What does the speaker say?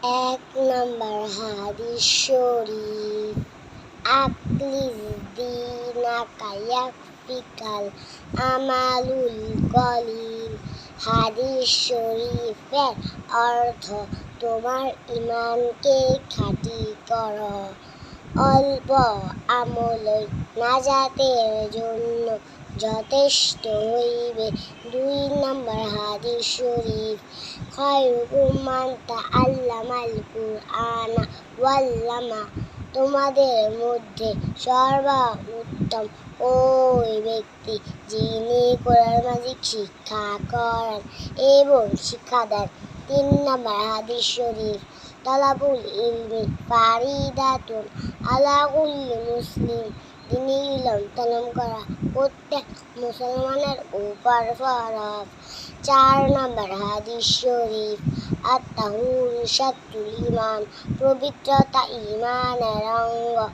এক নম্বর হাদিস শরীফ, আকলিস দিনাকা ইয়াকফিকাল আমালুল কলিল। হাদিস শরীফের অর্থ, তোমার ঈমানকে খাঁটি করো, অল্প আমলই নাজাতের জন্য যথেষ্ট হইবে। দুই নম্বর হাদিস শরীফ, খায়রুকুম মান তাআল্লামাল কুরআনা ওয়াল্লামা। তোমাদের মধ্যে সর্বোত্তম ওই ব্যক্তি যিনি কোরআন মাজিদ শিক্ষা করেন এবং শিক্ষা দেন। তিন নম্বর হাদিস শরীফ, তালাবুল ইলমি ফারিদাতুন আলা কুল্লি মুসলিম। দ্বীনি ইলম তালাম করা প্রত্যেক মুসলমানের উপর ফরজ। চার নম্বর হাদিস শরীফ, আত-তাহুরু শাত্রুল ঈমান। পবিত্রতা ঈমানের অঙ্গ।